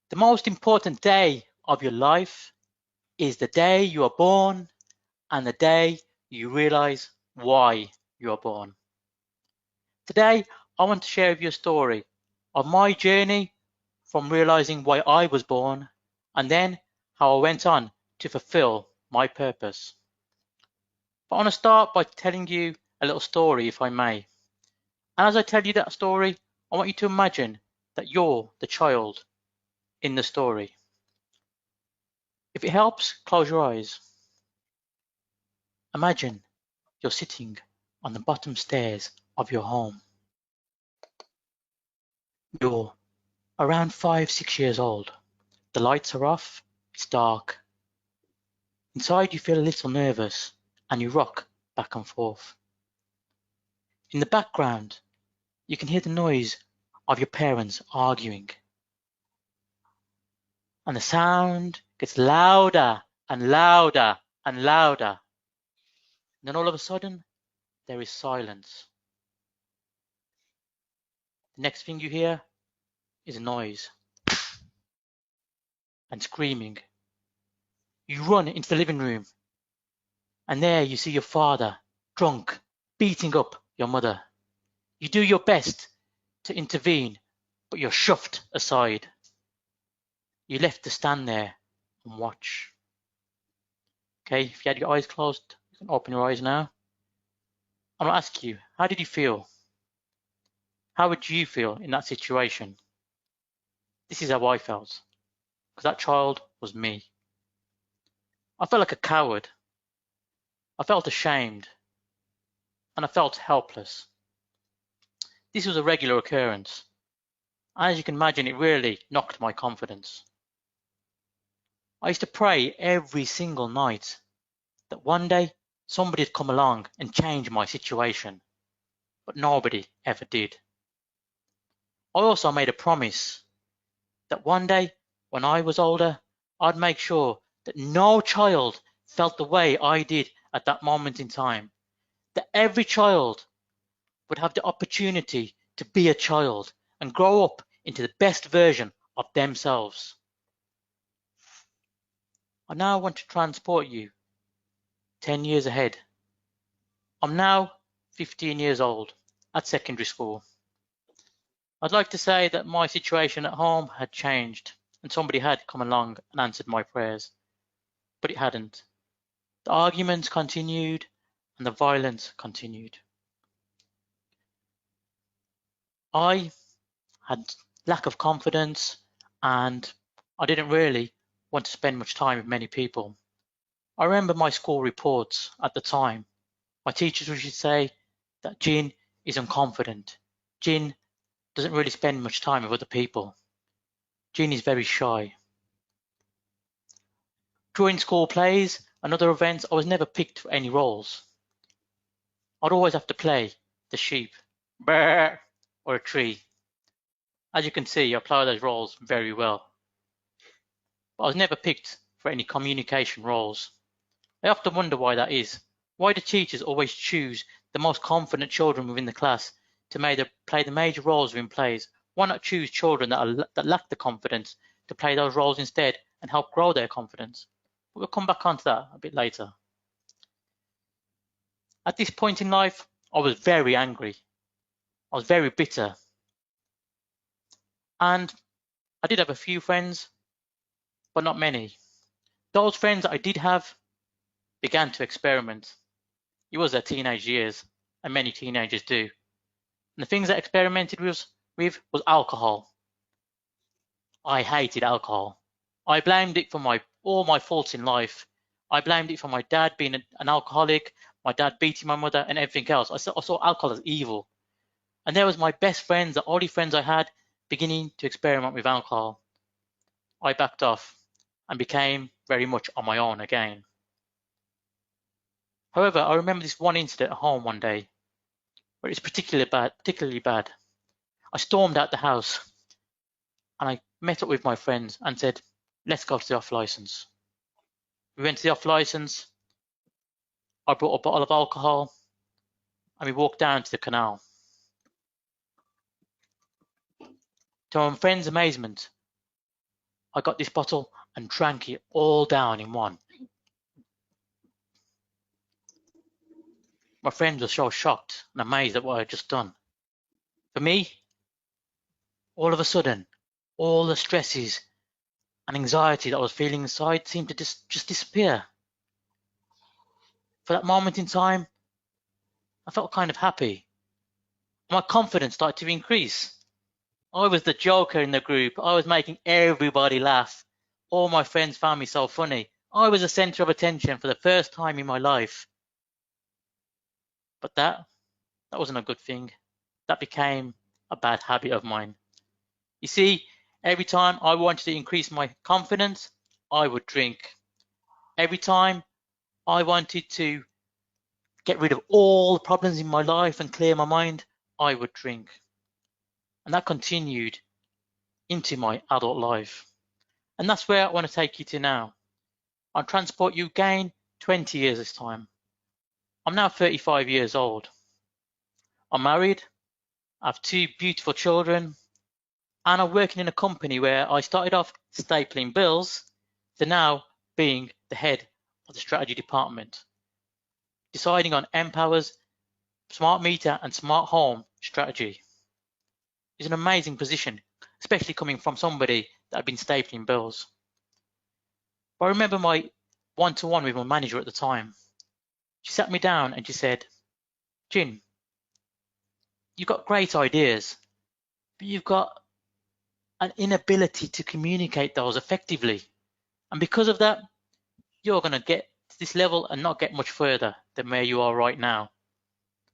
The most important day of your life is the day you are born and the day you realize why you are born. Today, I want to share with you a story of my journey from realizing why I was born and then how I went on to fulfill my purpose. But I want to start by telling you a little story, if I may. And as I tell you that story, I want you to imagine that you're the child in the story. If it helps, close your eyes. Imagine you're sitting on the bottom stairs of your home. You're around 5, 6 years old. The lights are off, it's dark. Inside you feel a little nervous and you rock back and forth. In the background, you can hear the noise of your parents arguing. And the sound gets louder and louder and louder. And then all of a sudden, there is silence. The next thing you hear is a noise and screaming. You run into the living room, and there you see your father, drunk, beating up your mother. You do your best to intervene, but you're shoved aside. You're left to stand there and watch. Okay, if you had your eyes closed, you can open your eyes now. I'm going to ask you, how did you feel? How would you feel in that situation? This is how I felt, because that child was me. I felt like a coward. I felt ashamed, and I felt helpless. This was a regular occurrence, and as you can imagine, it really knocked my confidence. I used to pray every single night that one day somebody would come along and change my situation, but nobody ever did. I also made a promise that one day, when I was older, I'd make sure that no child felt the way I did at that moment in time, that every child would have the opportunity to be a child and grow up into the best version of themselves. I now want to transport you 10 years ahead. I'm now 15 years old at secondary school. I'd like to say that my situation at home had changed and somebody had come along and answered my prayers, but it hadn't. The arguments continued and the violence continued. I had lack of confidence and I didn't really want to spend much time with many people. I remember my school reports at the time. My teachers would say that Jin is unconfident. Jin doesn't really spend much time with other people. Jin is very shy. During school plays and other events, I was never picked for any roles. I'd always have to play the sheep, brr, or a tree. As you can see, I play those roles very well. But I was never picked for any communication roles. I often wonder why that is. Why do teachers always choose the most confident children within the class to play the major roles within plays? Why not choose children that lack the confidence to play those roles instead and help grow their confidence? But we'll come back onto that a bit later. At this point in life, I was very angry. I was very bitter. And I did have a few friends, but not many. Those friends that I did have began to experiment. It was their teenage years, and many teenagers do. And the things I experimented with was alcohol. I hated alcohol. I blamed it for all my faults in life. I blamed it for my dad being an alcoholic, my dad beating my mother, and everything else. I saw alcohol as evil. And there was my best friends, the only friends I had, beginning to experiment with alcohol. I backed off and became very much on my own again. However, I remember this one incident at home one day where it was particularly bad. I stormed out the house and I met up with my friends and said, let's go to the off license. We went to the off license. I brought a bottle of alcohol and we walked down to the canal. To my friend's amazement, I got this bottle and drank it all down in one. My friends were so shocked and amazed at what I had just done. For me, all of a sudden, all the stresses and anxiety that I was feeling inside seemed to just disappear. For that moment in time, I felt kind of happy. My confidence started to increase. I was the joker in the group. I was making everybody laugh. All my friends found me so funny. I was the center of attention for the first time in my life. But that wasn't a good thing. That became a bad habit of mine. You see, every time I wanted to increase my confidence, I would drink. Every time I wanted to get rid of all the problems in my life and clear my mind, I would drink. And that continued into my adult life. And that's where I want to take you to now. I'll transport you again 20 years this time. I'm now 35 years old. I'm married, I have 2 beautiful children, and I'm working in a company where I started off stapling bills to now being the head of the strategy department, deciding on Empower's smart meter and smart home strategy. It's an amazing position, especially coming from somebody that had been stapling bills. But I remember my one-to-one with my manager at the time. She sat me down and she said, Jin, you've got great ideas, but you've got an inability to communicate those effectively. And because of that, you're going to get to this level and not get much further than where you are right now.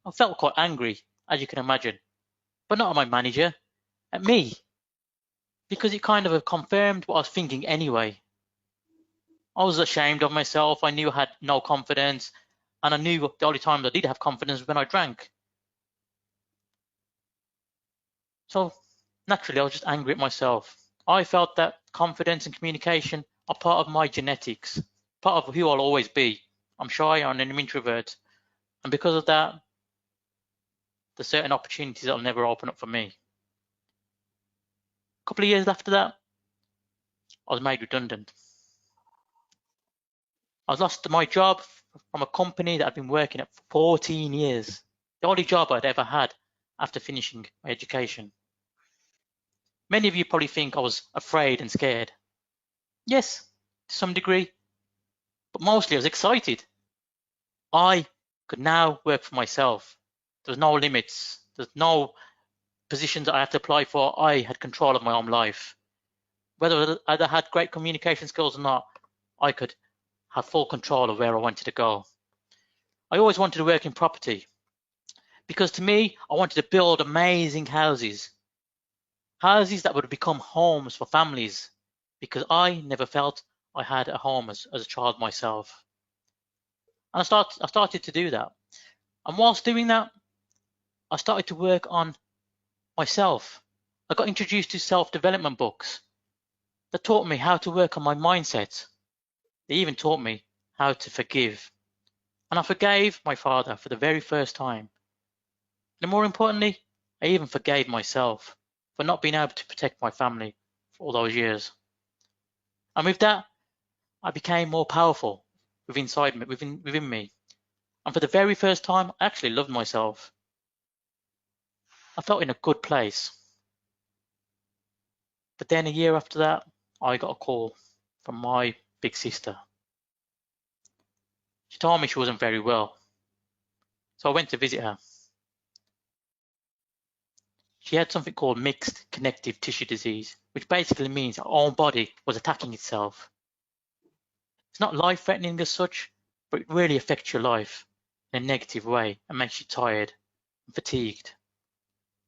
I felt quite angry, as you can imagine, but not at my manager, at me, because it kind of confirmed what I was thinking anyway. I was ashamed of myself. I knew I had no confidence, and I knew the only time I did have confidence was when I drank. So naturally, I was just angry at myself. I felt that confidence and communication are part of my genetics, part of who I'll always be. I'm shy and an introvert, and because of that, there's certain opportunities that'll never open up for me. A couple of years after that, I was made redundant. I lost my job from a company that I'd been working at for 14 years, the only job I'd ever had after finishing my education. Many of you probably think I was afraid and scared. Yes, to some degree, but mostly I was excited. I could now work for myself. There was no limits. There's no positions that I had to apply for. I had control of my own life. Whether I had great communication skills or not, I could have full control of where I wanted to go. I always wanted to work in property because to me, I wanted to build amazing houses. Houses that would become homes for families because I never felt I had a home as a child myself. And I started to do that. And whilst doing that, I started to work on myself. I got introduced to self-development books that taught me how to work on my mindset. They even taught me how to forgive. And I forgave my father for the very first time. And more importantly, I even forgave myself for not being able to protect my family for all those years. And with that, I became more powerful within me. And for the very first time, I actually loved myself. I felt in a good place. But then a year after that, I got a call from my big sister. She told me she wasn't very well. So I went to visit her. She had something called mixed connective tissue disease, which basically means her own body was attacking itself. It's not life-threatening as such, but it really affects your life in a negative way and makes you tired and fatigued.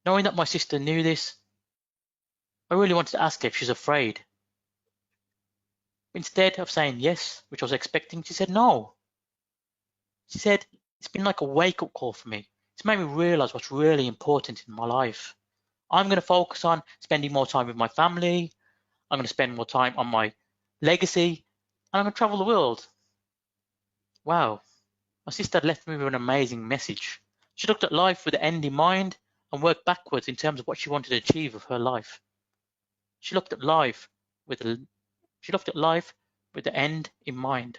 Knowing that my sister knew this, I really wanted to ask her if she's afraid. Instead of saying yes, which I was expecting, she said no. She said, it's been like a wake-up call for me. It's made me realize what's really important in my life. I'm going to focus on spending more time with my family. I'm going to spend more time on my legacy. And I'm going to travel the world. Wow. My sister left me with an amazing message. She looked at life with the end in mind and worked backwards in terms of what she wanted to achieve with her life. She looked at life with She looked at life with the end in mind.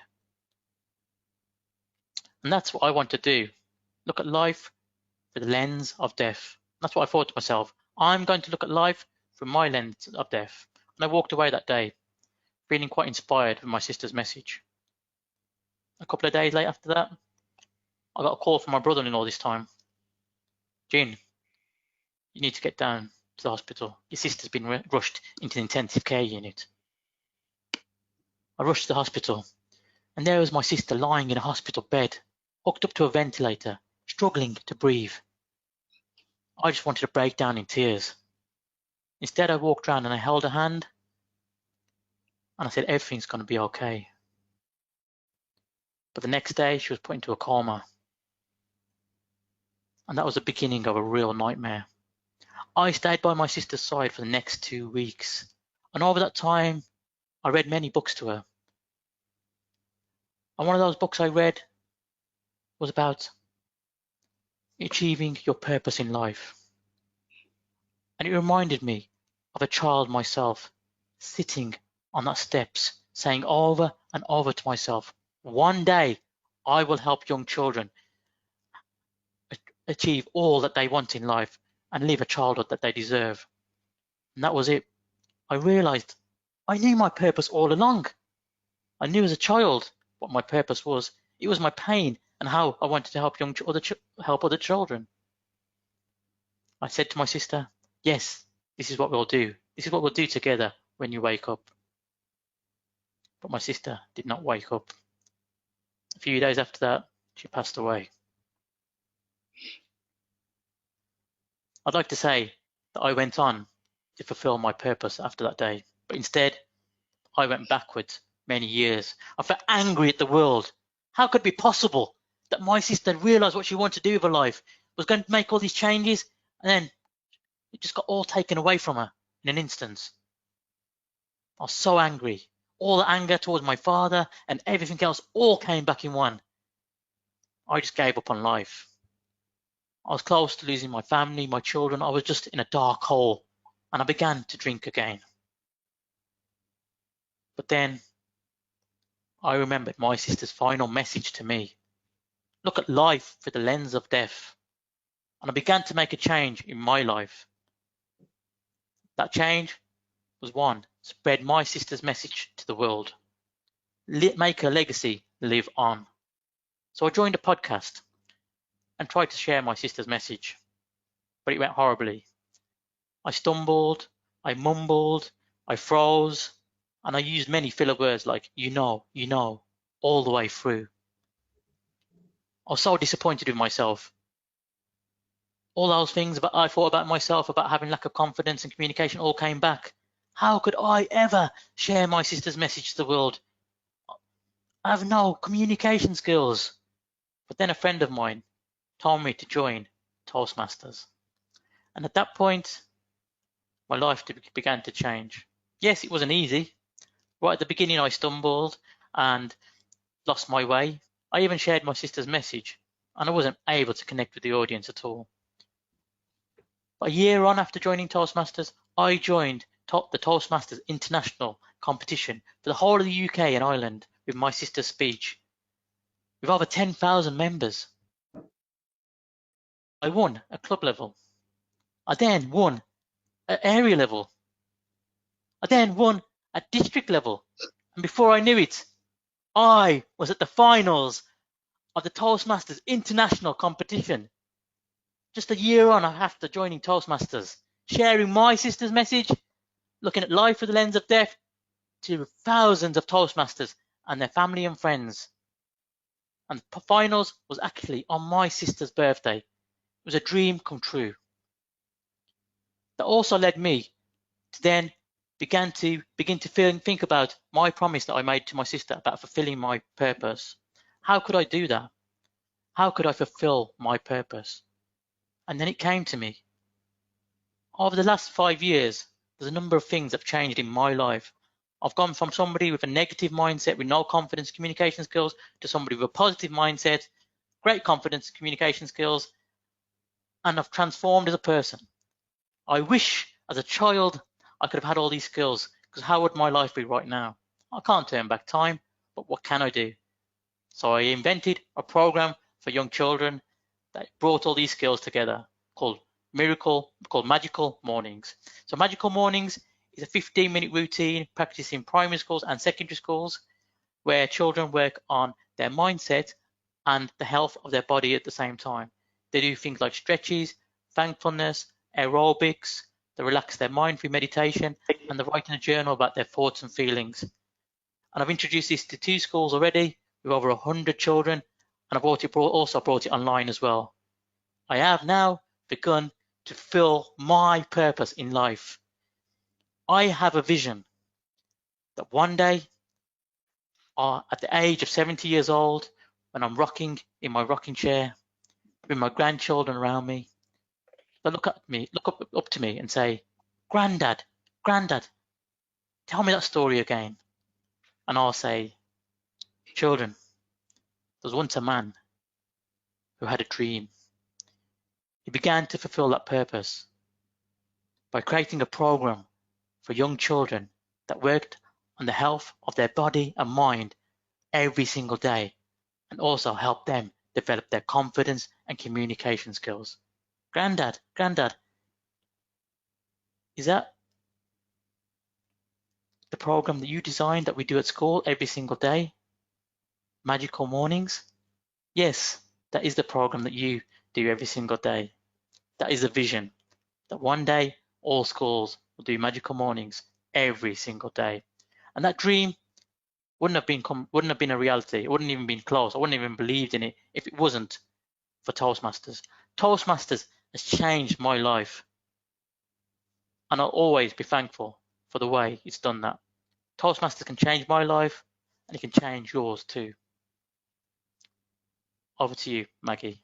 And that's what I want to do. Look at life through the lens of death. That's what I thought to myself. I'm going to look at life through my lens of death. And I walked away that day, feeling quite inspired with my sister's message. A couple of days later after that, I got a call from my brother-in-law this time. Jean, you need to get down to the hospital. Your sister's been rushed into the intensive care unit. I rushed to the hospital, and there was my sister lying in a hospital bed, hooked up to a ventilator, struggling to breathe. I just wanted to break down in tears. Instead, I walked around and I held her hand, and I said, everything's going to be okay. But the next day, she was put into a coma. And that was the beginning of a real nightmare. I stayed by my sister's side for the next 2 weeks. And over that time, I read many books to her. And one of those books I read was about achieving your purpose in life. And it reminded me of a child myself, sitting on that steps, saying over and over to myself, one day I will help young children achieve all that they want in life and live a childhood that they deserve. And that was it. I realized I knew my purpose all along. I knew as a child what my purpose was. It was my pain and how I wanted to help help other children. I said to my sister, yes, this is what we'll do. This is what we'll do together when you wake up. But my sister did not wake up. A few days after that, she passed away. I'd like to say that I went on to fulfill my purpose after that day, but instead, I went backwards many years. I felt angry at the world. How could it be possible that my sister realized what she wanted to do with her life, was going to make all these changes, and then it just got all taken away from her in an instant? I was so angry. All the anger towards my father and everything else all came back in one. I just gave up on life. I was close to losing my family, my children. I was just in a dark hole, and I began to drink again. But then I remembered my sister's final message to me. Look at life through the lens of death. And I began to make a change in my life. That change was one, spread my sister's message to the world. Make her legacy live on. So I joined a podcast and tried to share my sister's message, but it went horribly. I stumbled, I mumbled, I froze, and I used many filler words like, you know, all the way through. I was so disappointed with myself. All those things that I thought about myself, about having lack of confidence and communication, all came back. How could I ever share my sister's message to the world? I have no communication skills. But then a friend of mine told me to join Toastmasters. And at that point, my life began to change. Yes, it wasn't easy. Right at the beginning, I stumbled and lost my way. I even shared my sister's message, and I wasn't able to connect with the audience at all. But a year on after joining Toastmasters, I joined the Toastmasters International competition for the whole of the UK and Ireland with my sister's speech, with over 10,000 members. I won at club level. I then won at area level. I then won at district level. And before I knew it, I was at the finals of the Toastmasters International competition. Just a year on after joining Toastmasters, sharing my sister's message, looking at life through the lens of death, to thousands of Toastmasters and their family and friends. And the finals was actually on my sister's birthday. It was a dream come true. That also led me to then begin to think about my promise that I made to my sister about fulfilling my purpose. How could I do that? How could I fulfill my purpose? And then it came to me. Over the last 5 years, there's a number of things that have changed in my life. I've gone from somebody with a negative mindset with no confidence, communication skills, to somebody with a positive mindset, great confidence, communication skills, and I've transformed as a person. I wish as a child I could have had all these skills, because how would my life be right now? I can't turn back time, but what can I do? So I invented a program for young children that brought all these skills together called Magical Mornings. So Magical Mornings is a 15-minute routine practiced in primary schools and secondary schools where children work on their mindset and the health of their body at the same time. They do things like stretches, thankfulness, aerobics, they relax their mind through meditation, and they write in a journal about their thoughts and feelings. And I've introduced this to 2 schools already with over 100 children, and I've also brought it online as well. I have now begun to fulfill my purpose in life. I have a vision that one day, at the age of 70 years old, when I'm rocking in my rocking chair with my grandchildren around me, they'll look up to me and say, Grandad, Grandad, tell me that story again. And I'll say, children, there was once a man who had a dream. He began to fulfill that purpose by creating a program for young children that worked on the health of their body and mind every single day, and also helped them develop their confidence and communication skills. Grandad, is that the program that you designed that we do at school every single day? Magical Mornings? Yes, that is the program that you do every single day. That is the vision, that one day all schools will do Magical Mornings every single day. And that dream wouldn't have been a reality. It wouldn't even been close. I wouldn't even believed in it if it wasn't for Toastmasters. Toastmasters has changed my life, and I'll always be thankful for the way it's done that. Toastmasters can change my life, and it can change yours too. Over to you, Maggie.